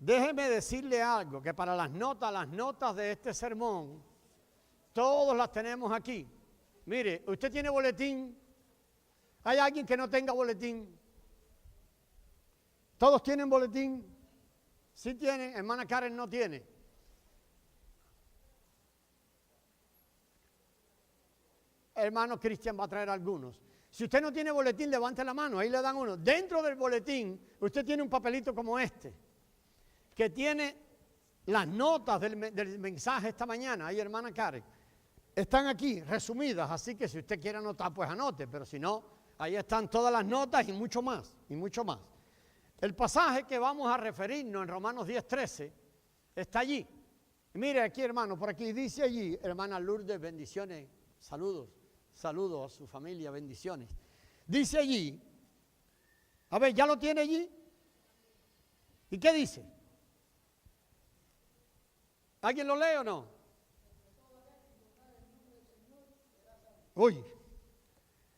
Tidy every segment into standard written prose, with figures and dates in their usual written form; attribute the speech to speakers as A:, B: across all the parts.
A: Déjeme decirle algo, que para las notas de este sermón, todos las tenemos aquí. Mire, usted tiene boletín. ¿Hay alguien que no tenga boletín? ¿Todos tienen boletín? Sí tienen, hermana Karen no tiene. Hermano Cristian va a traer algunos. Si usted no tiene boletín, levante la mano, ahí le dan uno. Dentro del boletín, usted tiene un papelito como este, que tiene las notas del mensaje esta mañana. Ahí, hermana Karen, están aquí resumidas, así que si usted quiere anotar, pues anote, pero si no, ahí están todas las notas y mucho más, y mucho más. El pasaje que vamos a referirnos en Romanos 10:13 está allí. Mire aquí, hermano, por aquí dice allí, hermana Lourdes, bendiciones, saludos a su familia, bendiciones. Dice allí, a ver, ¿ya lo tiene allí? ¿Y qué dice? ¿Alguien lo lee o no? Uy,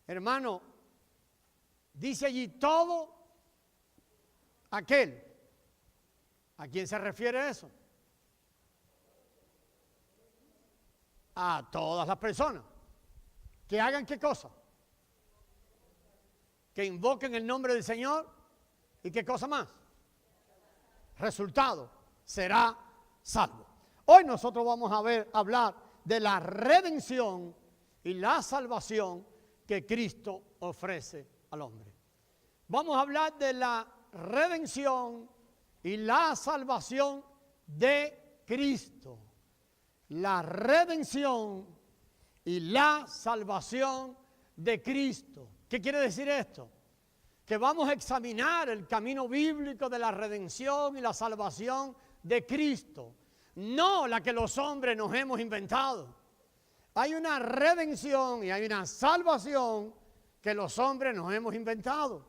A: hermano, dice allí todo aquel. ¿A quién se refiere eso? A todas las personas. ¿Que hagan qué cosa? Que invoquen el nombre del Señor. ¿Y qué cosa más? Resultado, será salvo. Hoy nosotros vamos a hablar de la redención y la salvación que Cristo ofrece al hombre. Vamos a hablar de la redención y la salvación de Cristo. La redención y la salvación de Cristo. ¿Qué quiere decir esto? Que vamos a examinar el camino bíblico de la redención y la salvación de Cristo, no la que los hombres nos hemos inventado. Hay una redención y hay una salvación que los hombres nos hemos inventado.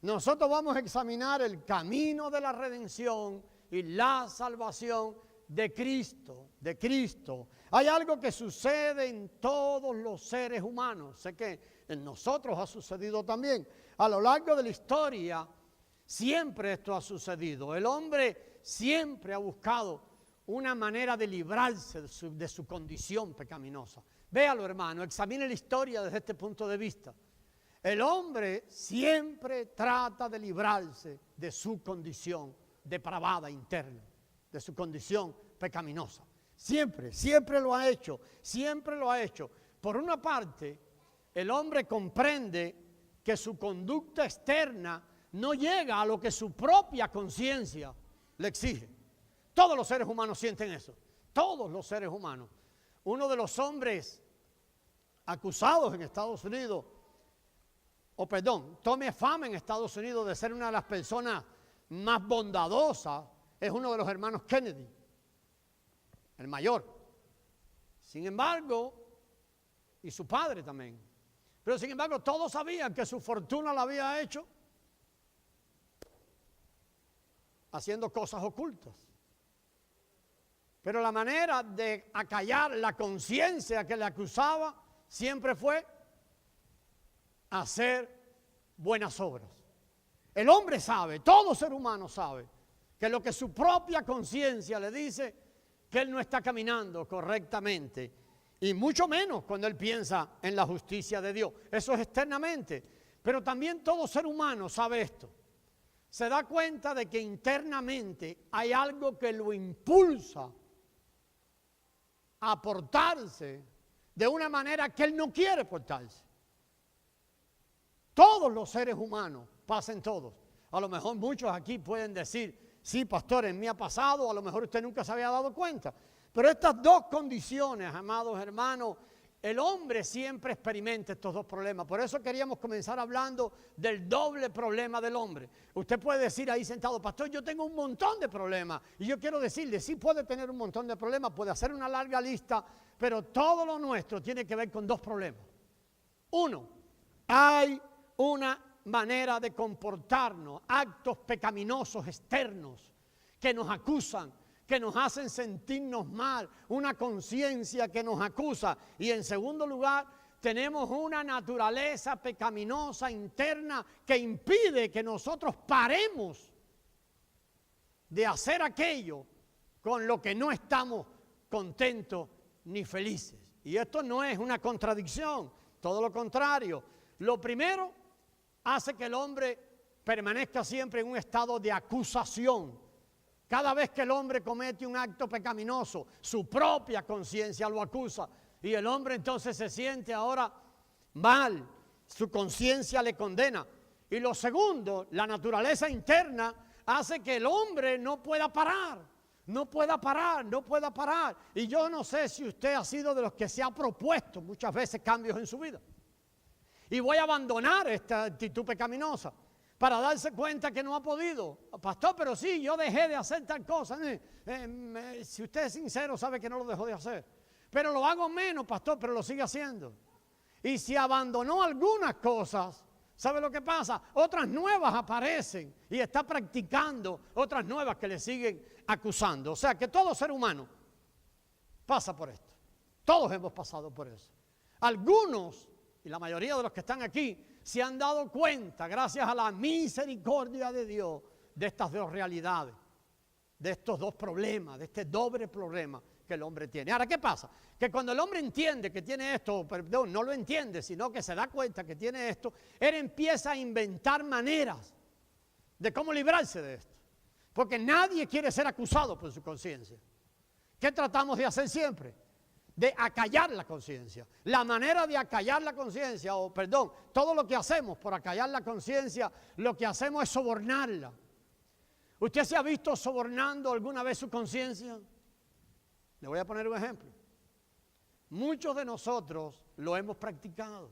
A: Nosotros vamos a examinar el camino de la redención y la salvación de Cristo, de Cristo. Hay algo que sucede en todos los seres humanos. Sé que en nosotros ha sucedido también. A lo largo de la historia, siempre esto ha sucedido. El hombre siempre ha buscado una manera de librarse de su condición pecaminosa. Véalo, hermano, examine la historia desde este punto de vista. El hombre siempre trata de librarse de su condición depravada interna, de su condición pecaminosa. Siempre lo ha hecho, siempre lo ha hecho. Por una parte, el hombre comprende que su conducta externa no llega a lo que su propia conciencia le exige. Todos los seres humanos sienten eso, todos los seres humanos. Uno de los hombres acusados en Estados Unidos, Tommy Pham en Estados Unidos de ser una de las personas más bondadosas, es uno de los hermanos Kennedy, el mayor. Sin embargo, y su padre también. Pero sin embargo, todos sabían que su fortuna la había hecho haciendo cosas ocultas. Pero la manera de acallar la conciencia que le acusaba siempre fue hacer buenas obras. El hombre sabe, todo ser humano sabe, que lo que su propia conciencia le dice, que él no está caminando correctamente, y mucho menos cuando él piensa en la justicia de Dios. Eso es externamente, pero también todo ser humano sabe esto. Se da cuenta de que internamente hay algo que lo impulsa a portarse de una manera que él no quiere portarse. Todos los seres humanos pasan todos. A lo mejor muchos aquí pueden decir, sí, pastor, en mí ha pasado, a lo mejor usted nunca se había dado cuenta. Pero estas dos condiciones, amados hermanos, el hombre siempre experimenta estos dos problemas. Por eso queríamos comenzar hablando del doble problema del hombre. Usted puede decir ahí sentado, pastor, yo tengo un montón de problemas. Y yo quiero decirle, sí puede tener un montón de problemas, puede hacer una larga lista, pero todo lo nuestro tiene que ver con dos problemas. Uno, hay una manera de comportarnos, actos pecaminosos externos que nos acusan, que nos hacen sentirnos mal, una conciencia que nos acusa. Y en segundo lugar, tenemos una naturaleza pecaminosa interna que impide que nosotros paremos de hacer aquello con lo que no estamos contentos ni felices. Y esto no es una contradicción, todo lo contrario. Lo primero hace que el hombre permanezca siempre en un estado de acusación. Cada vez que el hombre comete un acto pecaminoso, su propia conciencia lo acusa. Y el hombre entonces se siente ahora mal, su conciencia le condena. Y lo segundo, la naturaleza interna hace que el hombre no pueda parar. No pueda parar, no pueda parar. Y yo no sé si usted ha sido de los que se ha propuesto muchas veces cambios en su vida. Y voy a abandonar esta actitud pecaminosa para darse cuenta que no ha podido. Pastor, pero sí, yo dejé de hacer tal cosa. Si usted es sincero, sabe que no lo dejó de hacer. Pero lo hago menos, pastor, pero lo sigue haciendo. Y si abandonó algunas cosas, ¿sabe lo que pasa? Otras nuevas aparecen y está practicando otras nuevas que le siguen acusando. O sea que todo ser humano pasa por esto. Todos hemos pasado por eso. Algunos, y la mayoría de los que están aquí, se han dado cuenta, gracias a la misericordia de Dios, de estas dos realidades, de estos dos problemas, de este doble problema que el hombre tiene. Ahora, ¿qué pasa? Que cuando el hombre entiende que tiene esto, perdón, no lo entiende, sino que se da cuenta que tiene esto, él empieza a inventar maneras de cómo librarse de esto. Porque nadie quiere ser acusado por su conciencia. ¿Qué tratamos de hacer siempre? De acallar la conciencia. La manera de acallar la conciencia, o perdón, todo lo que hacemos por acallar la conciencia, lo que hacemos es sobornarla. ¿Usted se ha visto sobornando alguna vez su conciencia? Le voy a poner un ejemplo. Muchos de nosotros lo hemos practicado.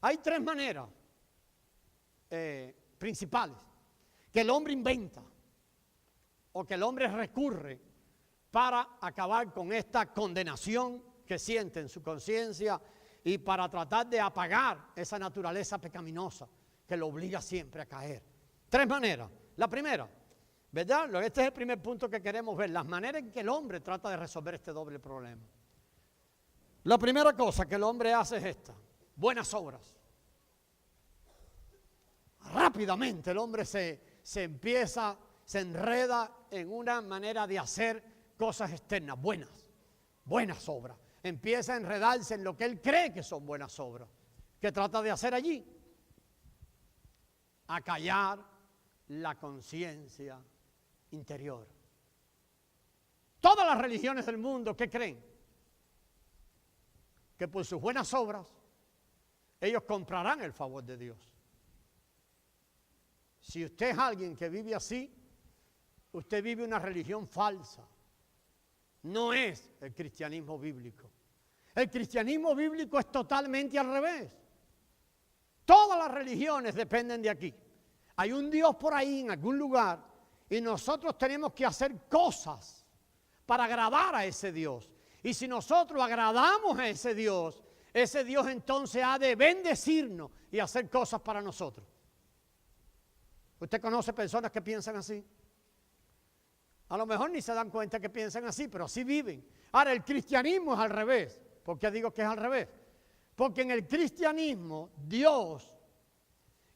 A: Hay tres maneras principales que el hombre inventa o que el hombre recurre para acabar con esta condenación que siente en su conciencia y para tratar de apagar esa naturaleza pecaminosa que lo obliga siempre a caer. Tres maneras. La primera, ¿verdad? Este es el primer punto que queremos ver, las maneras en que el hombre trata de resolver este doble problema. La primera cosa que el hombre hace es esta: buenas obras. Rápidamente el hombre se enreda en una manera de hacer cosas externas, buenas obras. Empieza a enredarse en lo que él cree que son buenas obras. ¿Qué trata de hacer allí? Acallar la conciencia interior. Todas las religiones del mundo, ¿qué creen? Que por sus buenas obras ellos comprarán el favor de Dios. Si usted es alguien que vive así, usted vive una religión falsa. No es el cristianismo bíblico. El cristianismo bíblico es totalmente al revés. Todas las religiones dependen de aquí. Hay un Dios por ahí en algún lugar y nosotros tenemos que hacer cosas para agradar a ese Dios. Y si nosotros agradamos a ese Dios entonces ha de bendecirnos y hacer cosas para nosotros. ¿Usted conoce personas que piensan así? A lo mejor ni se dan cuenta que piensan así, pero así viven. Ahora, el cristianismo es al revés. ¿Por qué digo que es al revés? Porque en el cristianismo, Dios,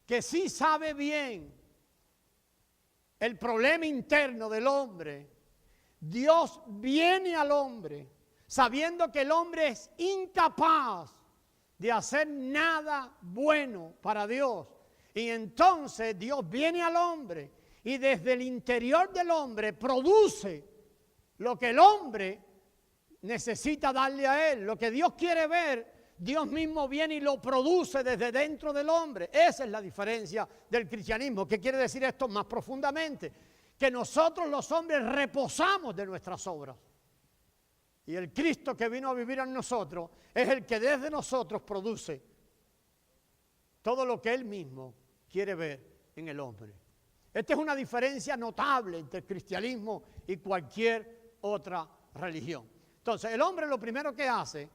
A: que sí sabe bien el problema interno del hombre, Dios viene al hombre sabiendo que el hombre es incapaz de hacer nada bueno para Dios. Y entonces Dios viene al hombre y desde el interior del hombre produce lo que el hombre necesita darle a él. Lo que Dios quiere ver, Dios mismo viene y lo produce desde dentro del hombre. Esa es la diferencia del cristianismo. ¿Qué quiere decir esto más profundamente? Que nosotros los hombres reposamos de nuestras obras. Y el Cristo que vino a vivir en nosotros es el que desde nosotros produce todo lo que Él mismo quiere ver en el hombre. Esta es una diferencia notable entre el cristianismo y cualquier otra religión. Entonces, el hombre lo primero que hace,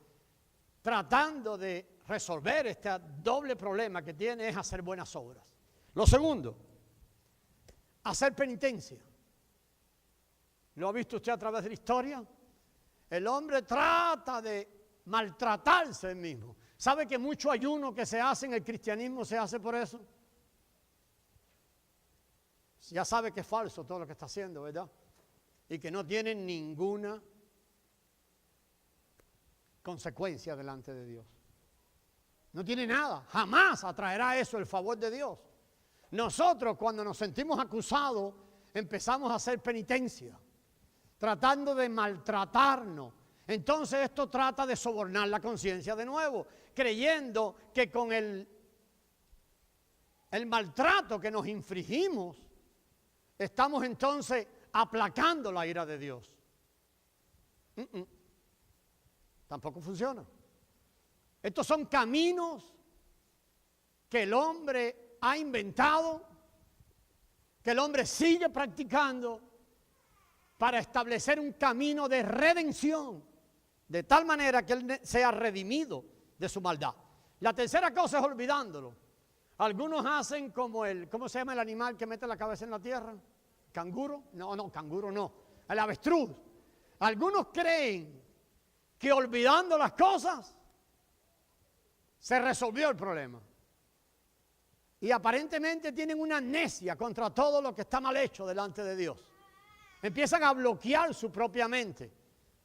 A: tratando de resolver este doble problema que tiene, es hacer buenas obras. Lo segundo, hacer penitencia. ¿Lo ha visto usted a través de la historia? El hombre trata de maltratarse él mismo. ¿Sabe que mucho ayuno que se hace en el cristianismo se hace por eso? ya sabe que es falso todo lo que está haciendo, ¿verdad? Y que no tiene ninguna consecuencia delante de Dios. No tiene nada, jamás atraerá eso el favor de Dios. Nosotros cuando nos sentimos acusados empezamos a hacer penitencia, tratando de maltratarnos. Entonces esto trata de sobornar la conciencia de nuevo, creyendo que con el maltrato que nos infligimos, estamos entonces aplacando la ira de Dios. Tampoco funciona. Estos son caminos que el hombre ha inventado, que el hombre sigue practicando para establecer un camino de redención, de tal manera que él sea redimido de su maldad. La tercera cosa es olvidándolo. Algunos hacen como ¿cómo se llama el animal que mete la cabeza en la tierra? ¿Canguro? No, canguro no. El avestruz. Algunos creen que olvidando las cosas se resolvió el problema. Y aparentemente tienen una amnesia contra todo lo que está mal hecho delante de Dios. Empiezan a bloquear su propia mente.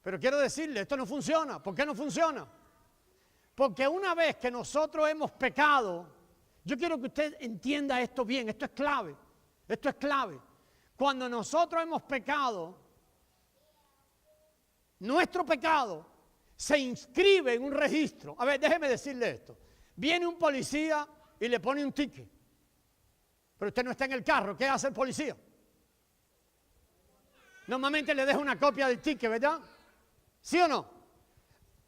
A: Pero quiero decirle, esto no funciona. ¿Por qué no funciona? Porque una vez que nosotros hemos pecado, yo quiero que usted entienda esto bien, esto es clave. Esto es clave. Cuando nosotros hemos pecado, nuestro pecado se inscribe en un registro. A ver, déjeme decirle esto. Viene un policía y le pone un ticket. Pero usted no está en el carro. ¿Qué hace el policía? Normalmente le deja una copia del ticket, ¿verdad? ¿Sí o no?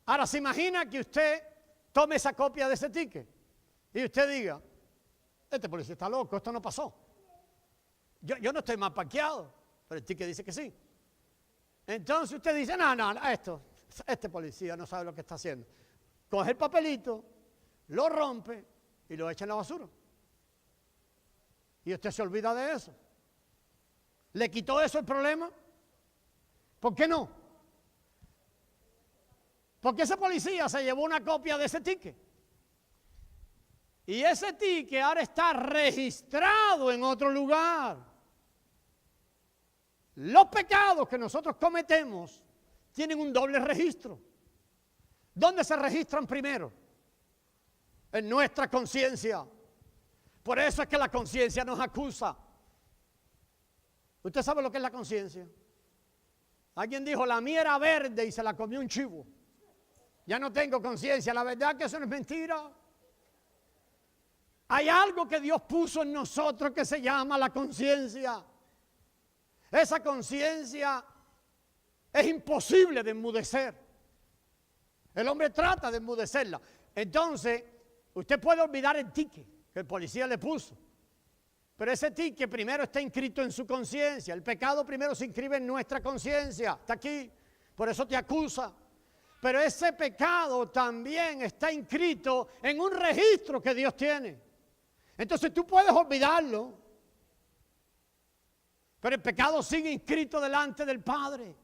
A: Ahora, se imagina que usted tome esa copia de ese ticket y usted diga, este policía está loco, esto no pasó. Yo no estoy mal parqueado, pero el ticket dice que sí. Entonces usted dice, no, este policía no sabe lo que está haciendo. Coge el papelito, lo rompe y lo echa en la basura. Y usted se olvida de eso. ¿Le quitó eso el problema? ¿Por qué no? Porque ese policía se llevó una copia de ese ticket. Y ese ticket ahora está registrado en otro lugar. Los pecados que nosotros cometemos tienen un doble registro. ¿Dónde se registran primero? En nuestra conciencia. Por eso es que la conciencia nos acusa. ¿Usted sabe lo que es la conciencia? Alguien dijo, la mía era verde y se la comió un chivo. Ya no tengo conciencia. La verdad que eso no es mentira. Hay algo que Dios puso en nosotros que se llama la conciencia. Esa conciencia es imposible de enmudecer. El hombre trata de enmudecerla. Entonces, usted puede olvidar el ticket que el policía le puso. Pero ese ticket primero está inscrito en su conciencia. El pecado primero se inscribe en nuestra conciencia. Está aquí. Por eso te acusa. Pero ese pecado también está inscrito en un registro que Dios tiene. Entonces tú puedes olvidarlo. Pero el pecado sigue inscrito delante del Padre.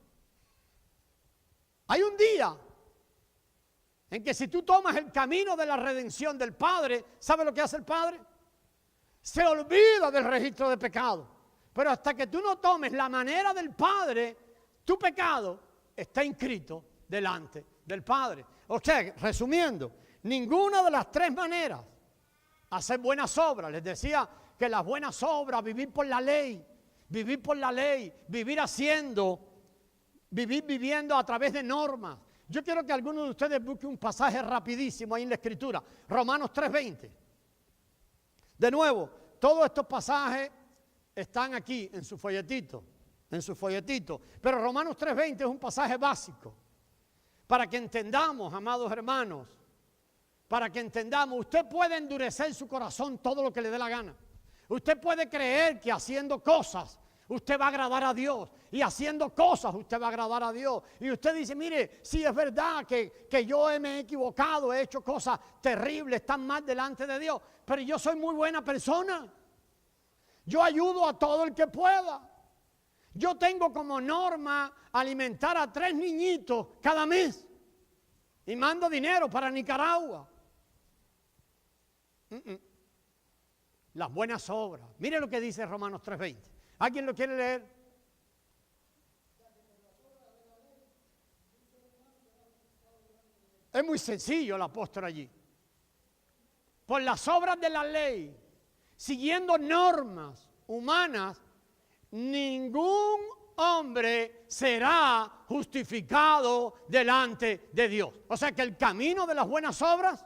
A: Hay un día en que si tú tomas el camino de la redención del Padre, ¿sabe lo que hace el Padre? Se olvida del registro de pecado. Pero hasta que tú no tomes la manera del Padre, tu pecado está inscrito delante del Padre. O sea, resumiendo, ninguna de las tres maneras, hacer buenas obras, les decía que las buenas obras, vivir por la ley, vivir viviendo a través de normas. Yo quiero que algunos de ustedes busquen un pasaje rapidísimo ahí en la Escritura, Romanos 3:20. De nuevo, todos estos pasajes están aquí en su folletito, pero Romanos 3:20 es un pasaje básico, para que entendamos, amados hermanos, para que entendamos, usted puede endurecer su corazón todo lo que le dé la gana. Usted puede creer que haciendo cosas usted va a agradar a Dios. Y haciendo cosas usted va a agradar a Dios. Y usted dice, mire, sí es verdad que yo me he equivocado, he hecho cosas terribles, tan mal delante de Dios. Pero yo soy muy buena persona. Yo ayudo a todo el que pueda. Yo tengo como norma alimentar a 3 niñitos cada mes. Y mando dinero para Nicaragua. Las buenas obras. Mire lo que dice Romanos 3:20. ¿Alguien lo quiere leer? Es muy sencillo el apóstol allí. Por las obras de la ley, siguiendo normas humanas, ningún hombre será justificado delante de Dios. O sea que el camino de las buenas obras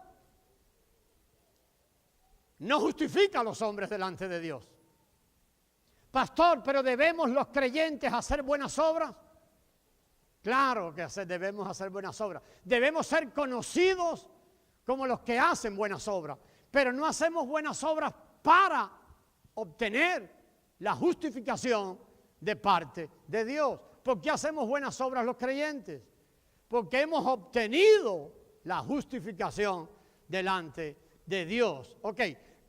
A: no justifica a los hombres delante de Dios. Pastor, pero ¿debemos los creyentes hacer buenas obras? Claro que debemos hacer buenas obras. Debemos ser conocidos como los que hacen buenas obras. Pero no hacemos buenas obras para obtener la justificación de parte de Dios. ¿Por qué hacemos buenas obras los creyentes? Porque hemos obtenido la justificación delante de Dios. Ok,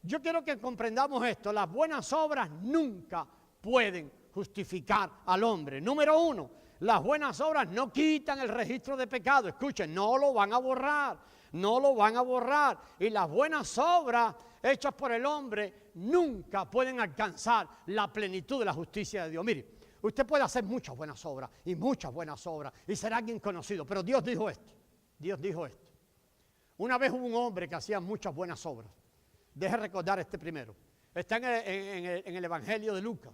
A: yo quiero que comprendamos esto. Las buenas obras nunca pueden justificar al hombre. Número uno, las buenas obras no quitan el registro de pecado. Escuchen, no lo van a borrar, no lo van a borrar. Y las buenas obras hechas por el hombre nunca pueden alcanzar la plenitud de la justicia de Dios. Mire, usted puede hacer muchas buenas obras y ser alguien conocido, pero Dios dijo esto. Dios dijo esto. Una vez hubo un hombre que hacía muchas buenas obras. Deje recordar este primero. Está en el Evangelio de Lucas.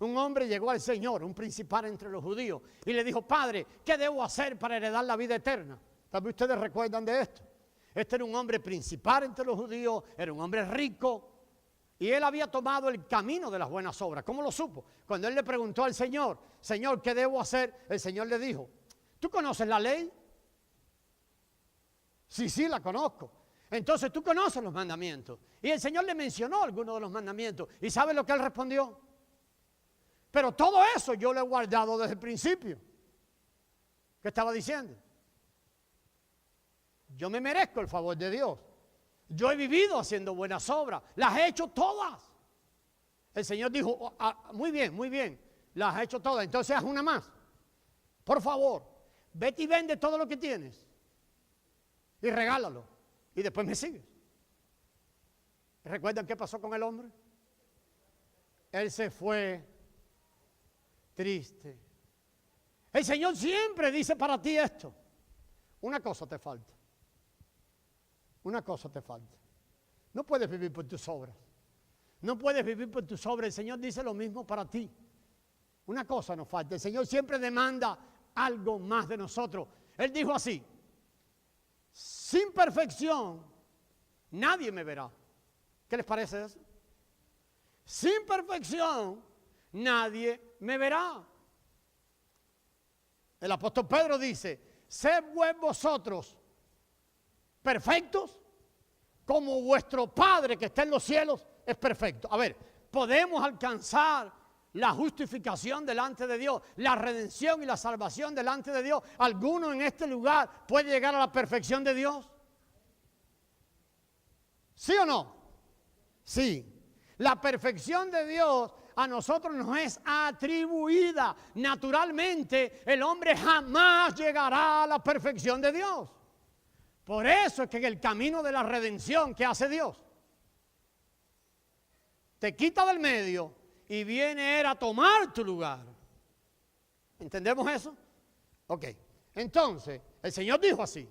A: Un hombre llegó al Señor, un principal entre los judíos, y le dijo: Padre, ¿qué debo hacer para heredar la vida eterna? Tal vez ustedes recuerdan de esto. Este era un hombre principal entre los judíos, era un hombre rico, y él había tomado el camino de las buenas obras. ¿Cómo lo supo? Cuando él le preguntó al Señor: Señor, ¿qué debo hacer? El Señor le dijo: ¿tú conoces la ley? Sí, la conozco. Entonces tú conoces los mandamientos. Y el Señor le mencionó algunos de los mandamientos. ¿Y sabe lo que él respondió? Pero todo eso yo lo he guardado desde el principio. ¿Qué estaba diciendo? Yo me merezco el favor de Dios. Yo he vivido haciendo buenas obras. Las he hecho todas. El Señor dijo: oh, muy bien, las he hecho todas. Entonces haz una más. Por favor, vete y vende todo lo que tienes. Y regálalo. Y después me sigues. ¿Recuerdan qué pasó con el hombre? Él se fue triste. El Señor siempre dice para ti esto: una cosa te falta. Una cosa te falta. No puedes vivir por tus obras. No puedes vivir por tus obras. El Señor dice lo mismo para ti. Una cosa nos falta. El Señor siempre demanda algo más de nosotros. Él dijo así: sin perfección nadie me verá. ¿Qué les parece eso? Sin perfección nadie me verá. El apóstol Pedro dice: sed vosotros perfectos como vuestro Padre que está en los cielos es perfecto. A ver, podemos alcanzar la justificación delante de Dios, la redención y la salvación delante de Dios. ¿Alguno en este lugar puede llegar a la perfección de Dios? ¿Sí o no? Sí. La perfección de Dios a nosotros nos es atribuida. Naturalmente, el hombre jamás llegará a la perfección de Dios. Por eso es que en el camino de la redención, ¿qué hace Dios? Te quita del medio y viene Él a tomar tu lugar. ¿Entendemos eso? Ok. Entonces, el Señor dijo así: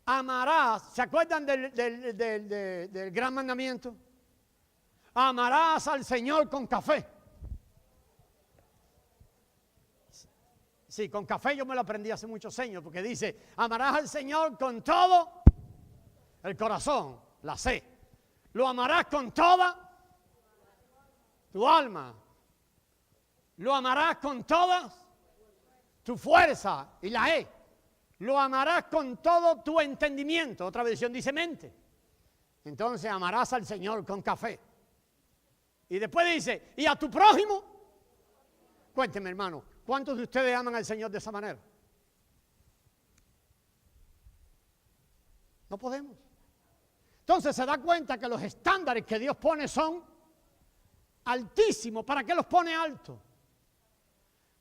A: amarás. ¿Se acuerdan del gran mandamiento? Amarás al Señor con café. Sí, con café yo me lo aprendí hace muchos años, porque dice: amarás al Señor con todo el corazón, la C. Lo amarás con toda tu alma. Lo amarás con toda tu fuerza, y la E. Lo amarás con todo tu entendimiento. Otra versión dice mente. Entonces amarás al Señor con café. Y después dice: ¿y a tu prójimo? Cuénteme, hermano, ¿cuántos de ustedes aman al Señor de esa manera? No podemos. Entonces se da cuenta que los estándares que Dios pone son altísimos. ¿Para qué los pone altos?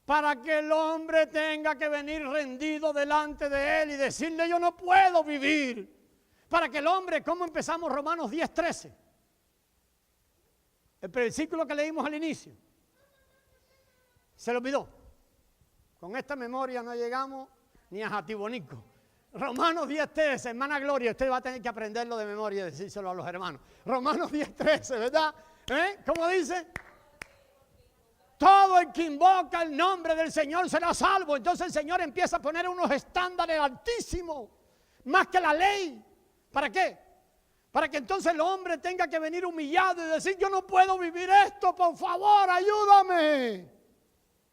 A: Para que el hombre tenga que venir rendido delante de Él y decirle: yo no puedo vivir. Para que el hombre, ¿cómo empezamos Romanos 10:13? El versículo que leímos al inicio. Se lo olvidó. Con esta memoria no llegamos ni a Jatibonico. Romanos 10:13, hermana Gloria, usted va a tener que aprenderlo de memoria y decírselo a los hermanos. Romanos 10:13, ¿verdad? ¿Cómo dice? Todo el que invoca el nombre del Señor será salvo. Entonces el Señor empieza a poner unos estándares altísimos, más que la ley. ¿Para qué? Para que entonces el hombre tenga que venir humillado y decir, yo no puedo vivir esto, por favor, ayúdame.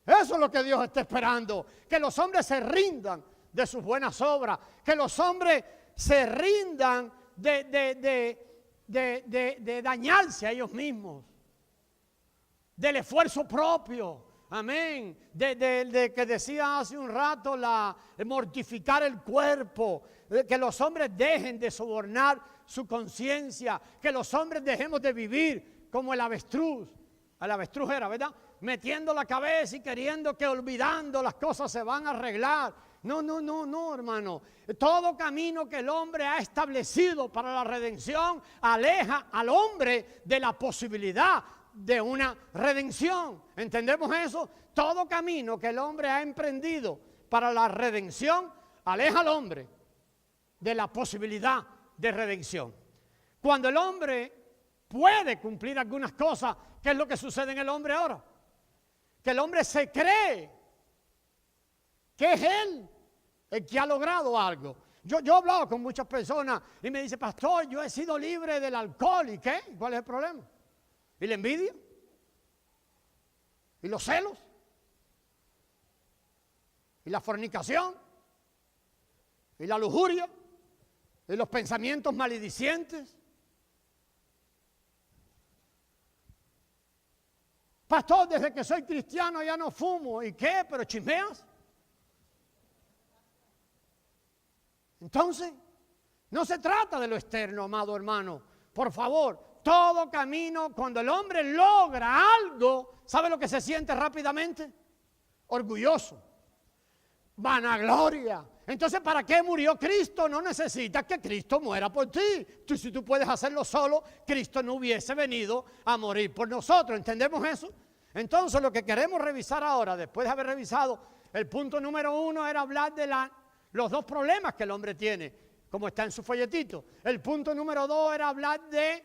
A: Eso es lo que Dios está esperando, que los hombres se rindan de sus buenas obras, que los hombres se rindan de dañarse a ellos mismos, del esfuerzo propio, amén, de que decía hace un rato, mortificar el cuerpo, que los hombres dejen de sobornar su conciencia, que los hombres dejemos de vivir como el avestruz era, ¿verdad? Metiendo la cabeza y queriendo que olvidando las cosas se van a arreglar. No, hermano. Todo camino que el hombre ha establecido para la redención aleja al hombre de la posibilidad de una redención. ¿Entendemos eso? Todo camino que el hombre ha emprendido para la redención aleja al hombre de la posibilidad de redención. Cuando el hombre puede cumplir algunas cosas, ¿qué es lo que sucede en el hombre ahora? Que el hombre se cree que es él el que ha logrado algo. Yo he hablado con muchas personas y me dice, pastor, yo he sido libre del alcohol. ¿Y qué? ¿Cuál es el problema? ¿Y la envidia? ¿Y los celos? ¿Y la fornicación? ¿Y la lujuria? ¿Y los pensamientos maledicientes? Pastor, desde que soy cristiano ya no fumo. ¿Y qué? ¿Pero chismeas? Entonces, no se trata de lo externo, amado hermano. Por favor, todo camino, cuando el hombre logra algo, ¿sabe lo que se siente rápidamente? Orgulloso, vanagloria. Entonces, ¿para qué murió Cristo? No necesitas que Cristo muera por ti. Si tú puedes hacerlo solo, Cristo no hubiese venido a morir por nosotros. ¿Entendemos eso? Entonces, lo que queremos revisar ahora, después de haber revisado el punto número 1, era hablar de los dos problemas que el hombre tiene, como está en su folletito. El punto número 2 era hablar de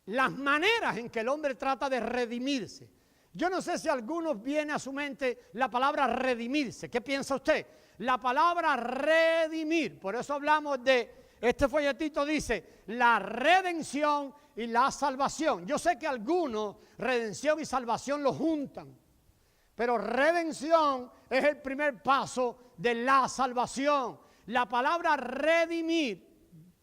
A: las maneras en que el hombre trata de redimirse. Yo no sé si a algunos viene a su mente la palabra redimirse. ¿Qué piensa usted? La palabra redimir. Por eso hablamos de, este folletito dice, la redención y la salvación. Yo sé que algunos redención y salvación lo juntan, pero redención es el primer paso de la salvación. La palabra redimir,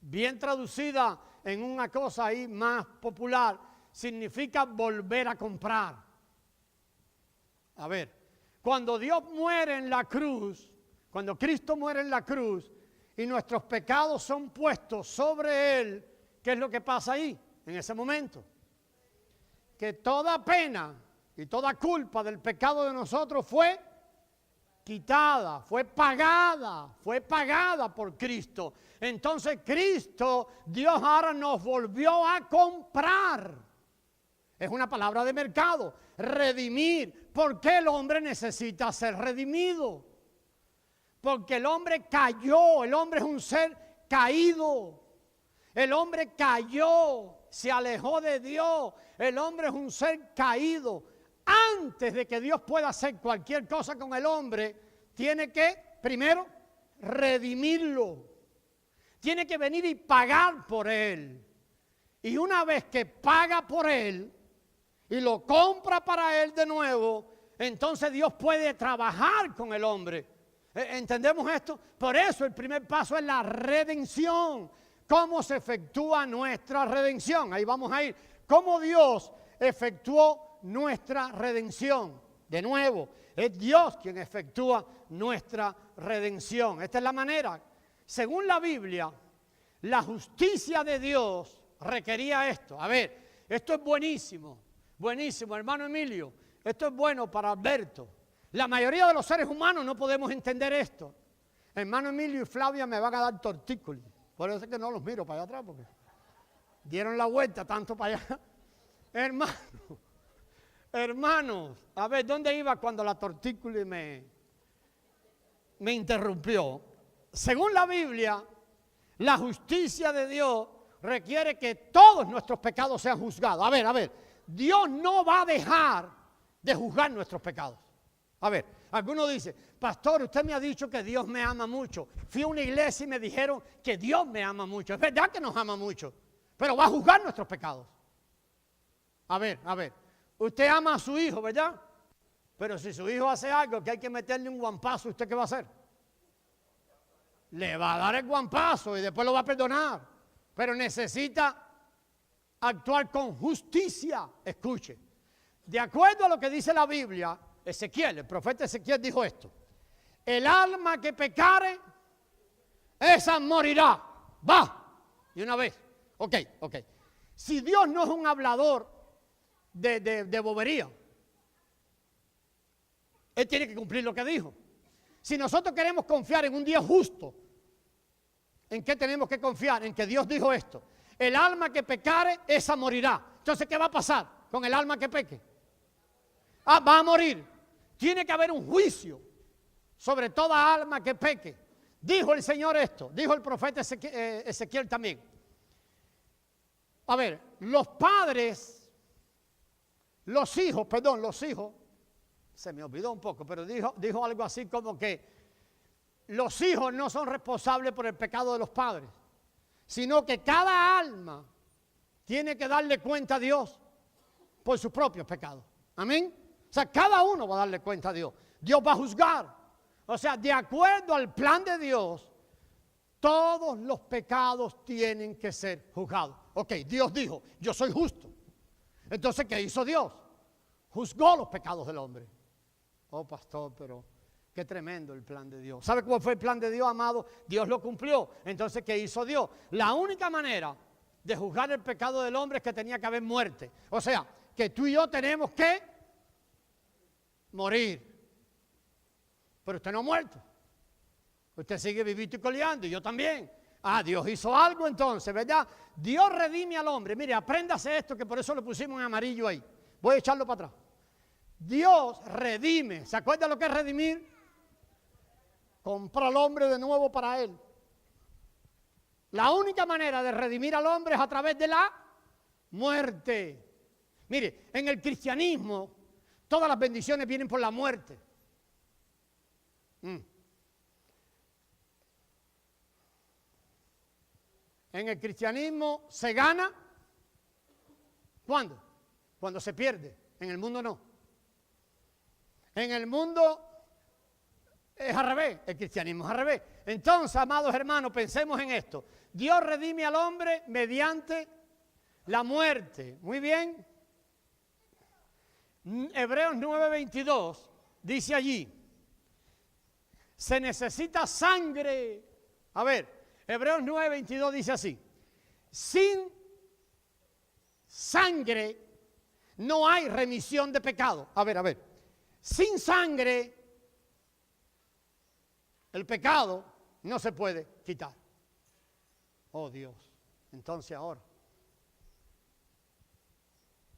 A: bien traducida en una cosa ahí más popular, significa volver a comprar. A ver, cuando Dios muere en la cruz, cuando Cristo muere en la cruz y nuestros pecados son puestos sobre Él, ¿qué es lo que pasa ahí en ese momento? Que toda pena y toda culpa del pecado de nosotros fue quitada, fue pagada por Cristo. Entonces Cristo, Dios ahora nos volvió a comprar. Es una palabra de mercado, redimir. ¿Por qué el hombre necesita ser redimido? Porque el hombre cayó, el hombre es un ser caído. El hombre cayó, se alejó de Dios. El hombre es un ser caído. Antes de que Dios pueda hacer cualquier cosa con el hombre, tiene que, primero, redimirlo. Tiene que venir y pagar por él. Y una vez que paga por él y lo compra para él de nuevo, entonces Dios puede trabajar con el hombre. ¿Entendemos esto? Por eso el primer paso es la redención. ¿Cómo se efectúa nuestra redención? Ahí vamos a ir. ¿Cómo Dios efectuó nuestra redención? De nuevo, es Dios quien efectúa nuestra redención. Esta es la manera. Según la Biblia, la justicia de Dios requería esto. A ver, esto es buenísimo, buenísimo, hermano Emilio. Esto es bueno para Alberto. La mayoría de los seres humanos no podemos entender esto. Hermano Emilio y Flavia me van a dar tortícolis. Por eso es que no los miro para allá atrás, porque dieron la vuelta tanto para allá. Hermano, Hermanos, a ver, ¿dónde iba cuando la tortícula me interrumpió? Según la Biblia, la justicia de Dios requiere que todos nuestros pecados sean juzgados. A ver, Dios no va a dejar de juzgar nuestros pecados. A ver, algunos dicen, pastor, usted me ha dicho que Dios me ama mucho. Fui a una iglesia y me dijeron que Dios me ama mucho. Es verdad que nos ama mucho, pero va a juzgar nuestros pecados. A ver, usted ama a su hijo, ¿verdad? Pero si su hijo hace algo que hay que meterle un guampazo, ¿usted qué va a hacer? Le va a dar el guampazo y después lo va a perdonar. Pero necesita actuar con justicia. Escuche, de acuerdo a lo que dice la Biblia, Ezequiel, el profeta Ezequiel dijo esto: el alma que pecare, esa morirá. Va, y una vez. Ok. Si Dios no es un hablador de bobería, Él tiene que cumplir lo que dijo. Si nosotros queremos confiar en un Dios justo, ¿en qué tenemos que confiar? En que Dios dijo esto: el alma que pecare, esa morirá. Entonces, ¿qué va a pasar con el alma que peque? Va a morir. Tiene que haber un juicio sobre toda alma que peque. Dijo el Señor esto, dijo el profeta Ezequiel también. A ver, los hijos, se me olvidó un poco, pero dijo algo así como que los hijos no son responsables por el pecado de los padres, sino que cada alma tiene que darle cuenta a Dios por sus propios pecados. Amén. O sea, cada uno va a darle cuenta a Dios. Dios va a juzgar. O sea, de acuerdo al plan de Dios, todos los pecados tienen que ser juzgados. Ok, Dios dijo, yo soy justo. Entonces, ¿qué hizo Dios? Juzgó los pecados del hombre. Oh, pastor, pero qué tremendo el plan de Dios. ¿Sabe cómo fue el plan de Dios, amado? Dios lo cumplió. Entonces, ¿qué hizo Dios? La única manera de juzgar el pecado del hombre es que tenía que haber muerte. O sea, que tú y yo tenemos que morir. Pero usted no ha muerto. Usted sigue vivito y coleando, y yo también. Dios hizo algo entonces, ¿verdad? Dios redime al hombre. Mire, apréndase esto, que por eso lo pusimos en amarillo ahí. Voy a echarlo para atrás. Dios redime. ¿Se acuerda lo que es redimir? Compra al hombre de nuevo para Él. La única manera de redimir al hombre es a través de la muerte. Mire, en el cristianismo todas las bendiciones vienen por la muerte. En el cristianismo se gana, ¿cuándo? Cuando se pierde. En el mundo no. En el mundo es al revés, el cristianismo es al revés. Entonces, amados hermanos, pensemos en esto. Dios redime al hombre mediante la muerte. Muy bien. Hebreos 9:22 dice allí, se necesita sangre. A ver, Hebreos 9:22 dice así: sin sangre no hay remisión de pecado. A ver, sin sangre el pecado no se puede quitar. Oh Dios, entonces ahora.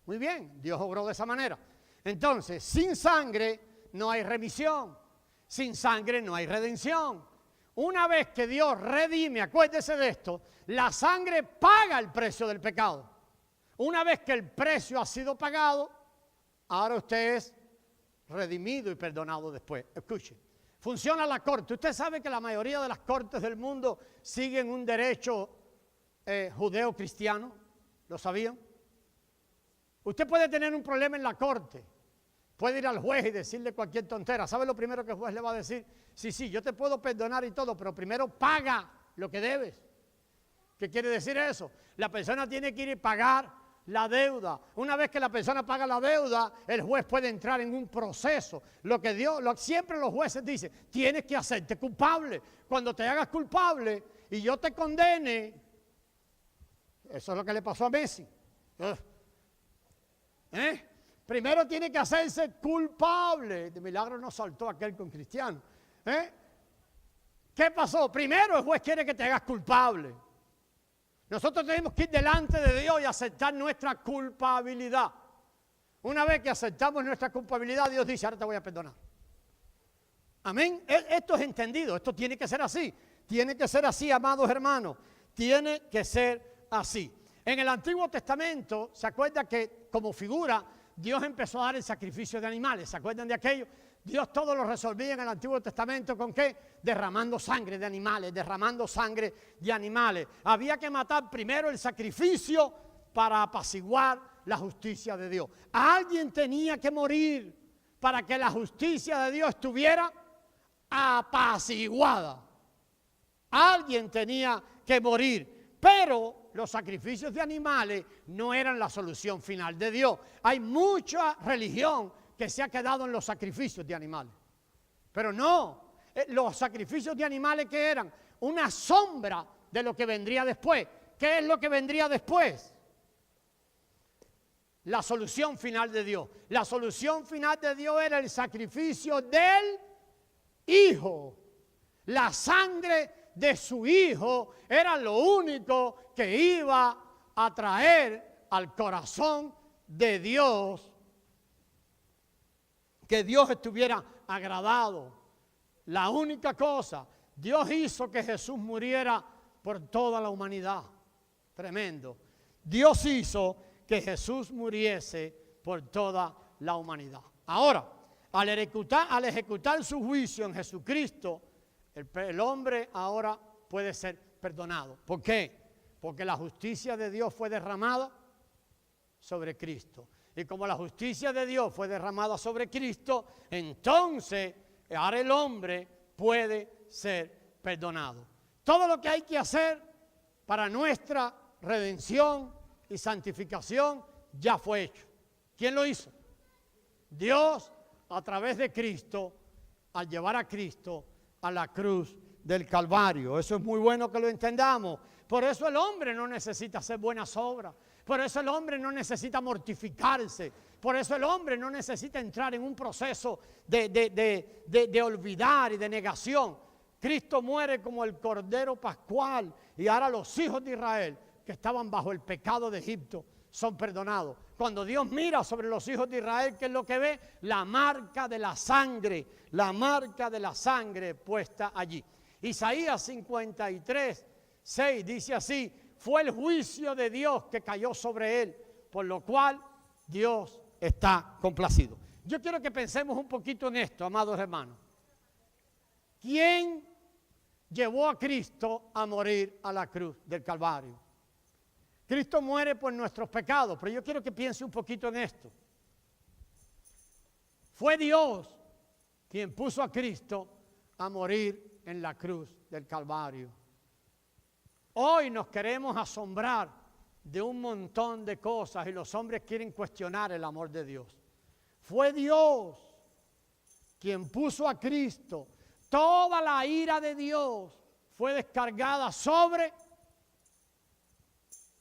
A: Muy bien, Dios obró de esa manera. Entonces, sin sangre no hay remisión. Sin sangre no hay redención. Una vez que Dios redime, acuérdese de esto, la sangre paga el precio del pecado. Una vez que el precio ha sido pagado, ahora usted es redimido y perdonado después. Escuche, funciona la corte. Usted sabe que la mayoría de las cortes del mundo siguen un derecho judeo-cristiano. ¿Lo sabían? Usted puede tener un problema en la corte. Puede ir al juez y decirle cualquier tontera. ¿Sabe lo primero que el juez le va a decir? Sí, yo te puedo perdonar y todo, pero primero paga lo que debes. ¿Qué quiere decir eso? La persona tiene que ir y pagar la deuda. Una vez que la persona paga la deuda, el juez puede entrar en un proceso. Siempre los jueces dicen, tienes que hacerte culpable. Cuando te hagas culpable y yo te condene, eso es lo que le pasó a Messi. Primero tiene que hacerse culpable. De milagro no saltó aquel con Cristiano. ¿Qué pasó? Primero el juez quiere que te hagas culpable. Nosotros tenemos que ir delante de Dios y aceptar nuestra culpabilidad. Una vez que aceptamos nuestra culpabilidad, Dios dice, ahora te voy a perdonar. Amén. Esto es entendido, esto tiene que ser así. Tiene que ser así, amados hermanos. Tiene que ser así. En el Antiguo Testamento, ¿se acuerdan que como figura Dios empezó a dar el sacrificio de animales? ¿Se acuerdan de aquello? Dios todo lo resolvía en el Antiguo Testamento ¿con qué? Derramando sangre de animales, derramando sangre de animales. Había que matar primero el sacrificio para apaciguar la justicia de Dios. Alguien tenía que morir para que la justicia de Dios estuviera apaciguada. Alguien tenía que morir, pero los sacrificios de animales no eran la solución final de Dios. Hay mucha religión que se ha quedado en los sacrificios de animales. Pero no, los sacrificios de animales que eran una sombra de lo que vendría después. ¿Qué es lo que vendría después? La solución final de Dios. La solución final de Dios era el sacrificio del Hijo. La sangre de su Hijo era lo único que iba a traer al corazón de Dios, que Dios estuviera agradado. La única cosa, Dios hizo que Jesús muriera por toda la humanidad. Tremendo. Dios hizo que Jesús muriese por toda la humanidad. Ahora, al ejecutar su juicio en Jesucristo, el hombre ahora puede ser perdonado. ¿Por qué? Porque la justicia de Dios fue derramada sobre Cristo. Y como la justicia de Dios fue derramada sobre Cristo, entonces ahora el hombre puede ser perdonado. Todo lo que hay que hacer para nuestra redención y santificación ya fue hecho. ¿Quién lo hizo? Dios, a través de Cristo, al llevar a Cristo a la cruz del Calvario. Eso es muy bueno que lo entendamos. Por eso el hombre no necesita hacer buenas obras. Por eso el hombre no necesita mortificarse. Por eso el hombre no necesita entrar en un proceso de olvidar y de negación. Cristo muere como el Cordero Pascual y ahora los hijos de Israel que estaban bajo el pecado de Egipto son perdonados. Cuando Dios mira sobre los hijos de Israel, ¿qué es lo que ve? La marca de la sangre puesta allí. Isaías 53, 6 dice así: fue el juicio de Dios que cayó sobre él, por lo cual Dios está complacido. Yo quiero que pensemos un poquito en esto, amados hermanos. ¿Quién llevó a Cristo a morir a la cruz del Calvario? Cristo muere por nuestros pecados, pero yo quiero que piense un poquito en esto. Fue Dios quien puso a Cristo a morir en la cruz del Calvario. Hoy nos queremos asombrar de un montón de cosas y los hombres quieren cuestionar el amor de Dios. Fue Dios quien puso a Cristo. Toda la ira de Dios fue descargada sobre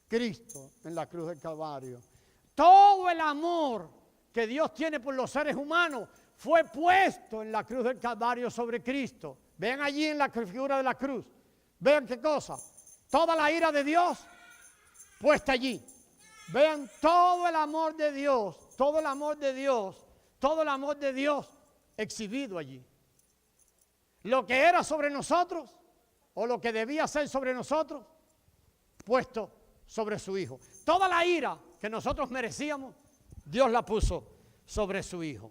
A: Cristo en la cruz del Calvario. Todo el amor que Dios tiene por los seres humanos fue puesto en la cruz del Calvario sobre Cristo. Vean allí en la figura de la cruz. Vean qué cosa. Toda la ira de Dios puesta allí. Vean todo el amor de Dios, todo el amor de Dios, todo el amor de Dios exhibido allí. Lo que era sobre nosotros, o lo que debía ser sobre nosotros, puesto sobre su Hijo. Toda la ira que nosotros merecíamos, Dios la puso sobre su Hijo.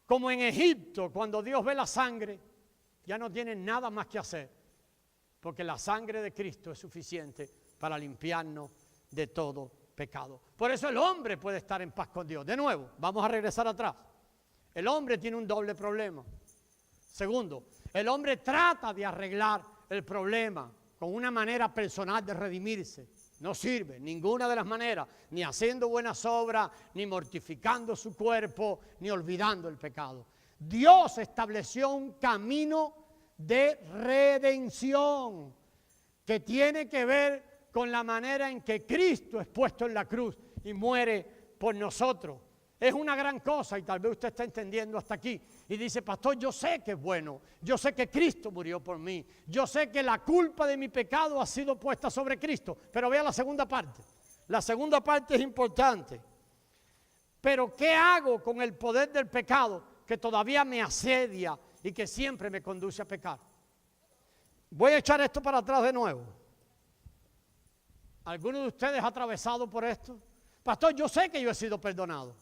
A: Como en Egipto, cuando Dios ve la sangre, ya no tiene nada más que hacer, porque la sangre de Cristo es suficiente para limpiarnos de todo pecado. Por eso el hombre puede estar en paz con Dios. De nuevo, vamos a regresar atrás. El hombre tiene un doble problema. Segundo, el hombre trata de arreglar el problema con una manera personal de redimirse. No sirve ninguna de las maneras, ni haciendo buenas obras, ni mortificando su cuerpo, ni olvidando el pecado. Dios estableció un camino de redención que tiene que ver con la manera en que Cristo es puesto en la cruz y muere por nosotros. Es una gran cosa y tal vez usted está entendiendo hasta aquí y dice: pastor, yo sé que es bueno, yo sé que Cristo murió por mí, yo sé que la culpa de mi pecado ha sido puesta sobre Cristo. Pero vea la segunda parte. La segunda parte es importante. Pero ¿qué hago con el poder del pecado que todavía me asedia y que siempre me conduce a pecar? Voy a echar esto para atrás de nuevo. ¿Alguno de ustedes ha atravesado por esto? Pastor, yo sé que yo he sido perdonado.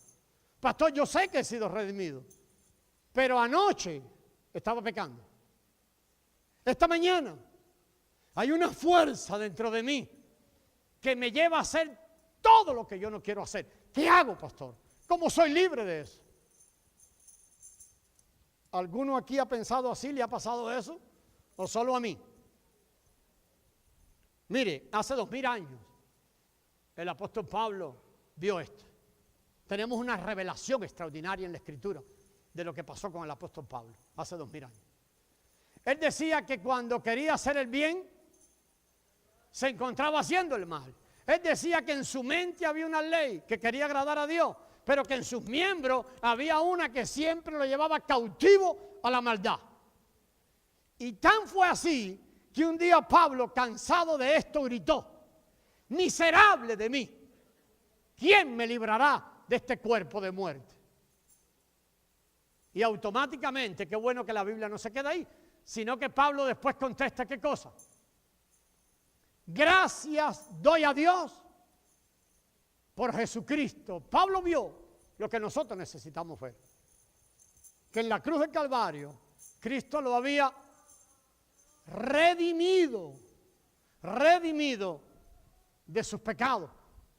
A: Pastor, yo sé que he sido redimido. Pero anoche estaba pecando. Esta mañana hay una fuerza dentro de mí que me lleva a hacer todo lo que yo no quiero hacer. ¿Qué hago, pastor? ¿Cómo soy libre de eso? ¿Alguno aquí ha pensado así? ¿Le ha pasado eso? ¿O solo a mí? Mire, hace 2000 años el apóstol Pablo vio esto. Tenemos una revelación extraordinaria en la Escritura de lo que pasó con el apóstol Pablo hace 2000 años. Él decía que cuando quería hacer el bien, se encontraba haciendo el mal. Él decía que en su mente había una ley que quería agradar a Dios, pero que en sus miembros había una que siempre lo llevaba cautivo a la maldad. Y tan fue así que un día Pablo, cansado de esto, gritó: miserable de mí, ¿quién me librará de este cuerpo de muerte? Y automáticamente, qué bueno que la Biblia no se queda ahí, sino que Pablo después contesta, ¿qué cosa? Gracias doy a Dios por Jesucristo. Pablo vio lo que nosotros necesitamos ver. Que en la cruz del Calvario, Cristo lo había redimido de sus pecados.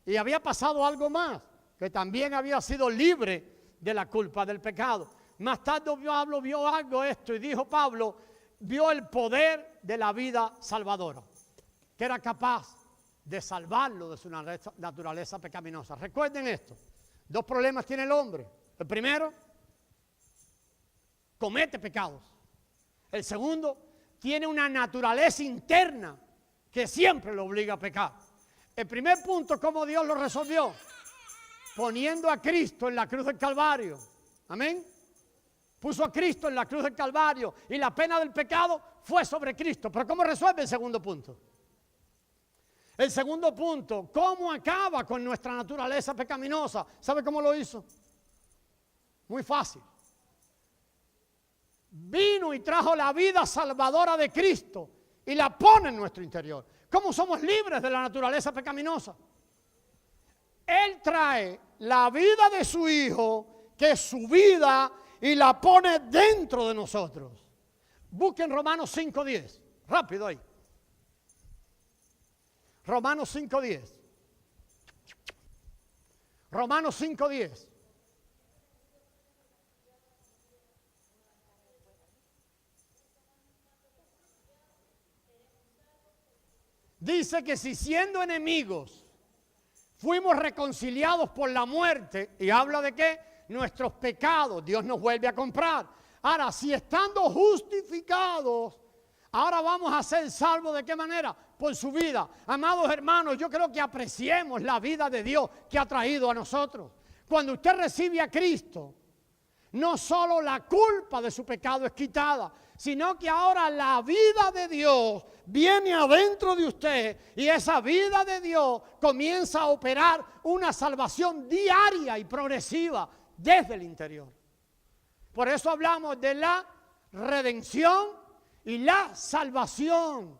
A: Y había pasado algo más, que también había sido libre de la culpa del pecado. Más tarde Pablo vio algo esto y dijo Pablo, vio el poder de la vida salvadora, que era capaz de salvarlo de su naturaleza pecaminosa. Recuerden esto, 2 problemas tiene el hombre. El primero, comete pecados. El segundo, tiene una naturaleza interna que siempre lo obliga a pecar. El primer punto, ¿cómo Dios lo resolvió? Poniendo a Cristo en la cruz del Calvario. Amén. Puso a Cristo en la cruz del Calvario y la pena del pecado fue sobre Cristo. Pero ¿cómo resuelve el segundo punto? El segundo punto, ¿cómo acaba con nuestra naturaleza pecaminosa? ¿Sabe cómo lo hizo? Muy fácil. Vino y trajo la vida salvadora de Cristo y la pone en nuestro interior. ¿Cómo somos libres de la naturaleza pecaminosa? Él trae la vida de su Hijo, que es su vida, y la pone dentro de nosotros. Busquen Romanos 5:10. Rápido ahí. Romanos 5:10. Romanos 5:10. Dice que si siendo enemigos fuimos reconciliados por la muerte, y habla de que nuestros pecados Dios nos vuelve a comprar. Ahora, si estando justificados, ahora vamos a ser salvos, ¿de qué manera? Por su vida. Amados hermanos, yo creo que apreciemos la vida de Dios que ha traído a nosotros. Cuando usted recibe a Cristo, no solo la culpa de su pecado es quitada, sino que ahora la vida de Dios viene adentro de usted y esa vida de Dios comienza a operar una salvación diaria y progresiva desde el interior. Por eso hablamos de la redención y la salvación.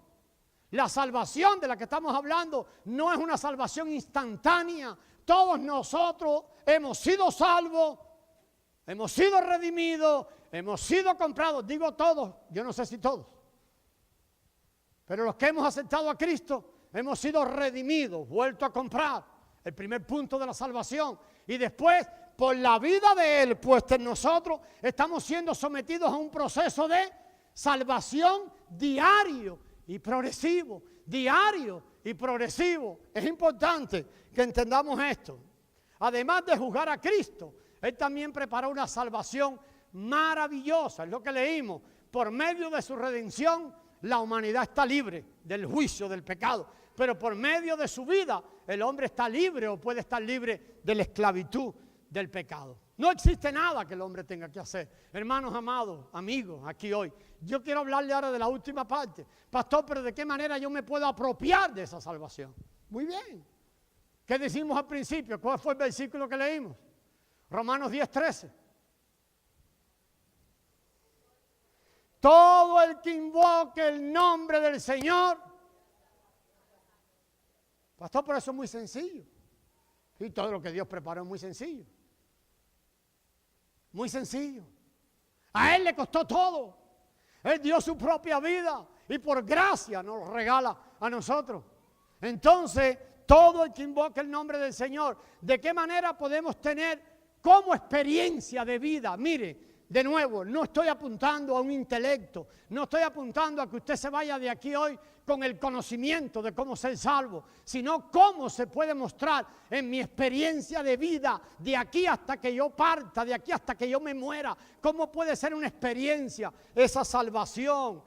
A: La salvación de la que estamos hablando no es una salvación instantánea. Todos nosotros hemos sido salvos, hemos sido redimidos, hemos sido comprados. Digo todos, yo no sé si todos. Pero los que hemos aceptado a Cristo, hemos sido redimidos, vuelto a comprar. El primer punto de la salvación. Y después, por la vida de Él puesta en nosotros, estamos siendo sometidos a un proceso de salvación diario y progresivo. Diario y progresivo. Es importante que entendamos esto. Además de juzgar a Cristo, Él también preparó una salvación maravillosa. Es lo que leímos. Por medio de su redención, la humanidad está libre del juicio del pecado. Pero por medio de su vida, el hombre está libre o puede estar libre de la esclavitud del pecado. No existe nada que el hombre tenga que hacer. Hermanos amados, amigos, aquí hoy, yo quiero hablarle ahora de la última parte. Pastor, pero ¿de qué manera yo me puedo apropiar de esa salvación? Muy bien. ¿Qué decimos al principio? ¿Cuál fue el versículo que leímos? Romanos 10:13. Todo el que invoque el nombre del Señor. Pastor, por eso es muy sencillo. Y todo lo que Dios preparó es muy sencillo. Muy sencillo. A Él le costó todo. Él dio su propia vida y por gracia nos regala a nosotros. Entonces, todo el que invoque el nombre del Señor, ¿de qué manera podemos tener como experiencia de vida? Mire, de nuevo, no estoy apuntando a un intelecto, no estoy apuntando a que usted se vaya de aquí hoy con el conocimiento de cómo ser salvo, sino cómo se puede mostrar en mi experiencia de vida, de aquí hasta que yo parta, de aquí hasta que yo me muera, cómo puede ser una experiencia esa salvación.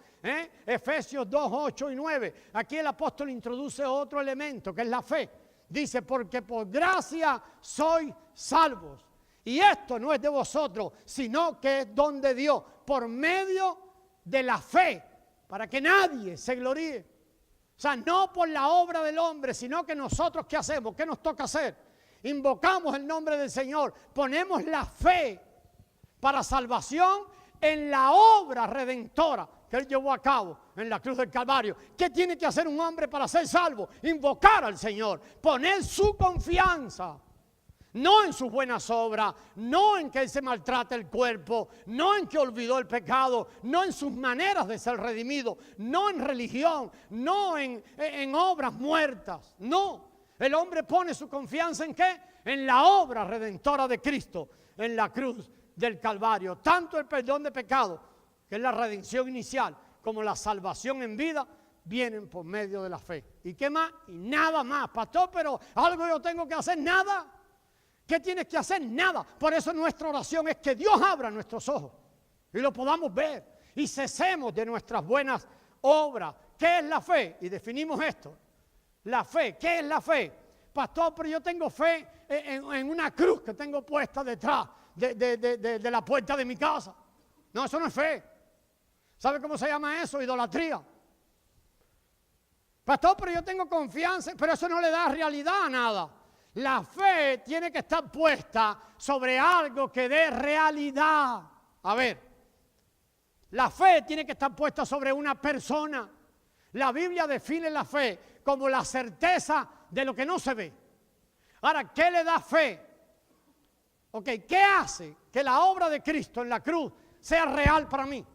A: Efesios 2, 8 y 9. Aquí el apóstol introduce otro elemento que es la fe. Dice, porque por gracia sois salvos. Y esto no es de vosotros, sino que es don de Dios, por medio de la fe, para que nadie se gloríe. O sea, no por la obra del hombre, sino que nosotros, ¿qué hacemos? ¿Qué nos toca hacer? Invocamos el nombre del Señor, ponemos la fe para salvación en la obra redentora que Él llevó a cabo en la cruz del Calvario. ¿Qué tiene que hacer un hombre para ser salvo? Invocar al Señor, poner su confianza. No en sus buenas obras, no en que Él se maltrate el cuerpo, no en que olvidó el pecado, no en sus maneras de ser redimido, no en religión, no en obras muertas. No, el hombre pone su confianza ¿en qué? En la obra redentora de Cristo, en la cruz del Calvario. Tanto el perdón de pecado, que es la redención inicial, como la salvación en vida, vienen por medio de la fe. ¿Y qué más? Y nada más. Pastor, pero algo yo tengo que hacer, nada. ¿Qué tienes que hacer? Nada. Por eso nuestra oración es que Dios abra nuestros ojos y lo podamos ver y cesemos de nuestras buenas obras. ¿Qué es la fe? Y definimos esto. La fe, ¿qué es la fe? Pastor, pero yo tengo fe en una cruz que tengo puesta detrás de la puerta de mi casa. No, eso no es fe. ¿Sabe cómo se llama eso? Idolatría. Pastor, pero yo tengo confianza, pero eso no le da realidad a nada. La fe tiene que estar puesta sobre algo que dé realidad. A ver, la fe tiene que estar puesta sobre una persona. La Biblia define la fe como la certeza de lo que no se ve. Ahora, ¿qué le da fe? Ok, ¿qué hace que la obra de Cristo en la cruz sea real para mí?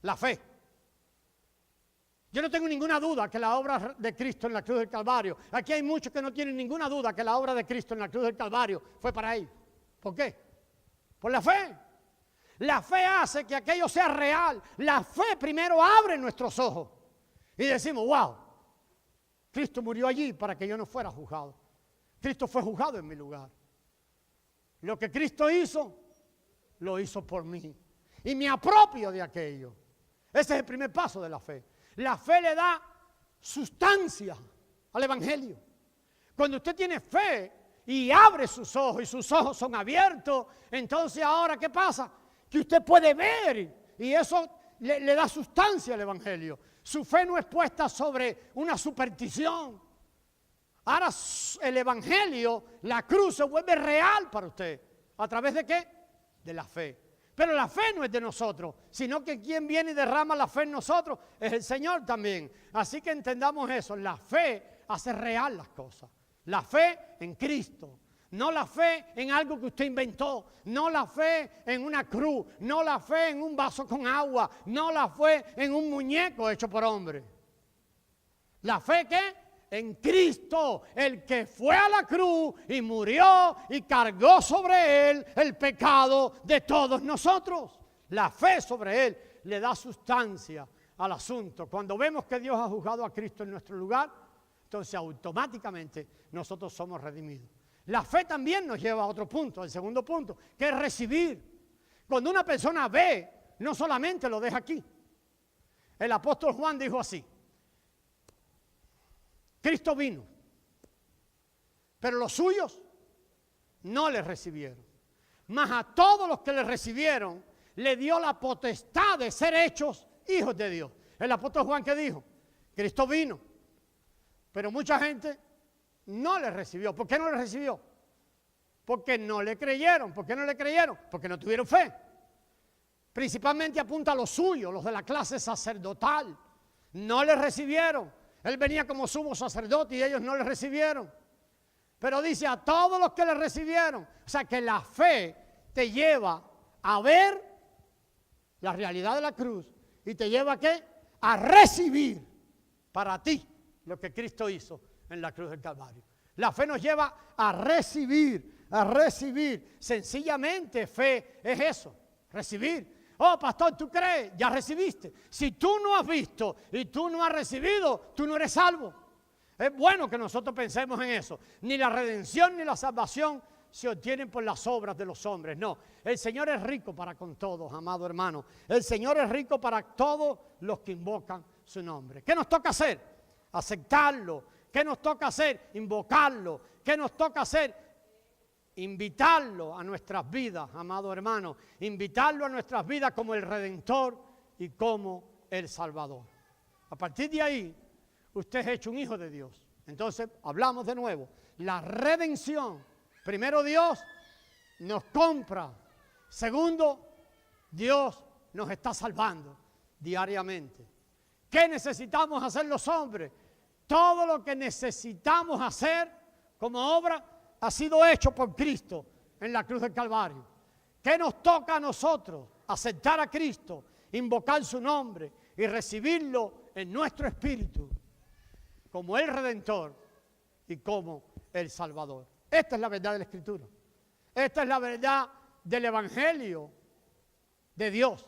A: La fe. Yo no tengo ninguna duda que la obra de Cristo en la cruz del Calvario, aquí hay muchos que no tienen ninguna duda que la obra de Cristo en la cruz del Calvario fue para ellos. ¿Por qué? Por la fe. La fe hace que aquello sea real. La fe primero abre nuestros ojos y decimos, wow, Cristo murió allí para que yo no fuera juzgado. Cristo fue juzgado en mi lugar. Lo que Cristo hizo, lo hizo por mí. Y me apropio de aquello. Ese es el primer paso de la fe. La fe le da sustancia al Evangelio. Cuando usted tiene fe y abre sus ojos y sus ojos son abiertos, entonces ahora ¿qué pasa? Que usted puede ver y eso le da sustancia al Evangelio. Su fe no es puesta sobre una superstición. Ahora el Evangelio, la cruz se vuelve real para usted. ¿A través de qué? De la fe. Pero la fe no es de nosotros, sino que quien viene y derrama la fe en nosotros es el Señor también. Así que entendamos eso, la fe hace real las cosas. La fe en Cristo, no la fe en algo que usted inventó, no la fe en una cruz, no la fe en un vaso con agua, no la fe en un muñeco hecho por hombre. ¿La fe qué? En Cristo, el que fue a la cruz y murió y cargó sobre él el pecado de todos nosotros. La fe sobre él le da sustancia al asunto. Cuando vemos que Dios ha juzgado a Cristo en nuestro lugar, entonces automáticamente nosotros somos redimidos. La fe también nos lleva a otro punto, el segundo punto, que es recibir. Cuando una persona ve, no solamente lo deja aquí. El apóstol Juan dijo así: Cristo vino, pero los suyos no le recibieron. Mas a todos los que le recibieron, le dio la potestad de ser hechos hijos de Dios. El apóstol Juan, ¿qué dijo? Cristo vino, pero mucha gente no le recibió. ¿Por qué no le recibió? Porque no le creyeron. ¿Por qué no le creyeron? Porque no tuvieron fe. Principalmente apunta a los suyos, los de la clase sacerdotal. No le recibieron. Él venía como sumo sacerdote y ellos no le recibieron. Pero dice a todos los que le recibieron. O sea que la fe te lleva a ver la realidad de la cruz y te lleva ¿a qué? A recibir para ti lo que Cristo hizo en la cruz del Calvario. La fe nos lleva a recibir, a recibir. Sencillamente fe es eso, recibir. Oh, pastor, ¿tú crees? Ya recibiste. Si tú no has visto y tú no has recibido, tú no eres salvo. Es bueno que nosotros pensemos en eso. Ni la redención ni la salvación se obtienen por las obras de los hombres. No, el Señor es rico para con todos, amado hermano. El Señor es rico para todos los que invocan su nombre. ¿Qué nos toca hacer? Aceptarlo. ¿Qué nos toca hacer? Invocarlo. ¿Qué nos toca hacer? Invitarlo a nuestras vidas, amado hermano. Invitarlo a nuestras vidas como el Redentor y como el Salvador. A partir de ahí, usted es hecho un hijo de Dios. Entonces, hablamos de nuevo. La redención. Primero, Dios nos compra. Segundo, Dios nos está salvando diariamente. ¿Qué necesitamos hacer los hombres? Todo lo que necesitamos hacer como obra ha sido hecho por Cristo en la cruz del Calvario. ¿Qué nos toca a nosotros? Aceptar a Cristo, invocar su nombre y recibirlo en nuestro espíritu como el Redentor y como el Salvador. Esta es la verdad de la Escritura. Esta es la verdad del Evangelio de Dios.